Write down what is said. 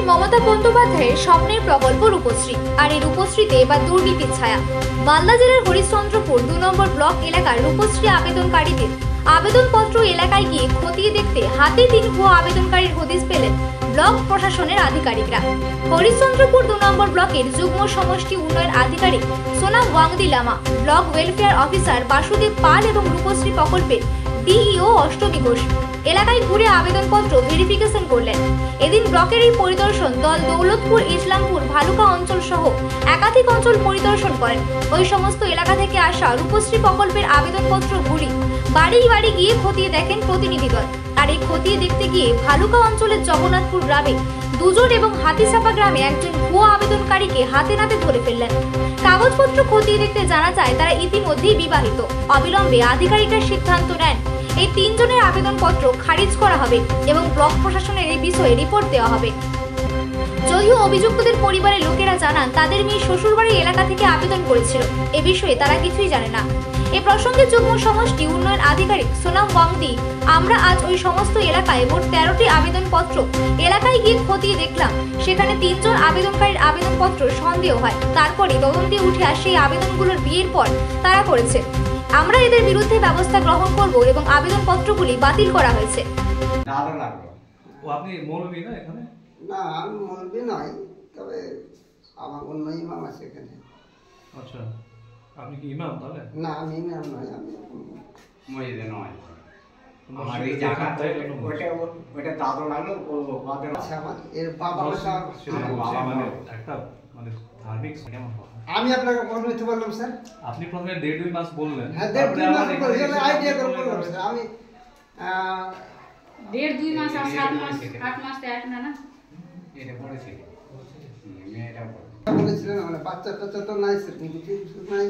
মুখ্যমন্ত্রী মমতা বন্দ্যোপাধ্যায়ের স্বপ্নের প্রকল্প রূপশ্রী, আর এই রূপশ্রীতে এবার দুর্নীতির ছায়া। মালদা জেলার হরিশ্চন্দ্রপুর 2 নম্বর ব্লক এলাকার রূপশ্রী আবেদনকারীদের আবেদনপত্র এলাকায় গিয়ে খতিয়ে দেখতে হাতে 3 ভুয়া আবেদনকারীর হদিশ পেলেন ব্লক প্রশাসনের আধিকারিকরা। হরিশ্চন্দ্রপুর 2 নম্বর ব্লকের যুগ্ম সমষ্টি উন্নয়ন আধিকারিক Sonam Wangdi Lama, block welfare officer Basudeb Pal এবং রূপশ্রী প্রকল্পের ডিইও অষ্টমী ঘোষ এলাকায় ঘুরে আবেদনপত্র ভেরিফিকেশন করলেন। এদিন ব্লকের এই পরিদর্শন দল দৌলতপুর, ইসলামপুর, ভালুকা অঞ্চল সহ একাধিক অঞ্চল পরিদর্শন করেন। ওই সমস্ত এলাকা থেকে আসা রূপশ্রী প্রকল্পের আবেদনপত্র ঘুরি বাড়ি বাড়ি গিয়ে খতিয়ে দেখেন প্রতিনিধি দল। আর এই খতিয়ে দেখতে গিয়ে ভালুকা অঞ্চলের জগন্নাথপুর গ্রামে 2 জন এবং হাতিসাপা গ্রামে একজন ভুয়া আবেদনকারীকে হাতে নাতে ধরে ফেললেন। কাগজপত্র খতিয়ে দেখতে জানা যায় তারা ইতিমধ্যেই বিবাহিত। অবিলম্বে আধিকারিকরা সিদ্ধান্ত নেন এই 3 জনের আবেদনপত্র খারিজ করা হবে এবং ব্লক প্রশাসনের এই বিষয়ে রিপোর্ট দেওয়া হবে। যদিও অভিযুক্তদের পরিবারের লোকেরা জানান তাদের মেয়ে শ্বশুরবাড়ির এলাকা থেকে আবেদন করেছিল, এ বিষয়ে তারা কিছুই জানে না। এ প্রসঙ্গে যুগ্ম সমষ্টি উন্নয়ন আধিকারিক সোনাম ওয়াংদি, আমরা আজ ওই সমস্ত এলাকায় মোট 13টি আবেদনপত্র এলাকায় গিয়ে খতিয়ে দেখলাম। সেখানে 3 জন আবেদনকারীর আবেদনপত্র সন্দেহ হয়, তারপরে তদন্তে উঠে আসে এই আবেদনগুলোর বিয়ের পর তারা করেছে। আমরা এদের বিরুদ্ধে ব্যবস্থা গ্রহণ করব এবং আবেদনপত্রগুলি বাতিল করা হয়েছে। ভালো লাগলো। ও আপনি মৌলবি না এখানে? না, আমি মৌলবি নয়, তবে আমার অন্য ইমাম আছে এখানে। আচ্ছা, আপনি কি ইমাম তাহলে? না, আমি ইমাম নয়, আমি মসজিদে নয়। আমার এই মসজিদে জায়গা তাই জন্য ওটা দাদু লাগলো, ও বাদে আচ্ছা আমার এর বাবা বাবা মানে একটা মানে ধার্মিক কেমন হয়? আমি আপনাকে প্রশ্ন দিতে বললাম স্যার। আপনি প্রথমে 1.5-2 মাস বললেন। হ্যাঁ, 1.5-2 মাস বললেন, আইডিয়া করে বললাম স্যার। আমি 1.5-2 মাস আর 7 মাস 8 মাস তো এক না না এটা পড়েছি মেয়েটা বলেছিলেন, মানে বাচ্চা টাচ্চা তো নাই স্যার, কিছু নাই।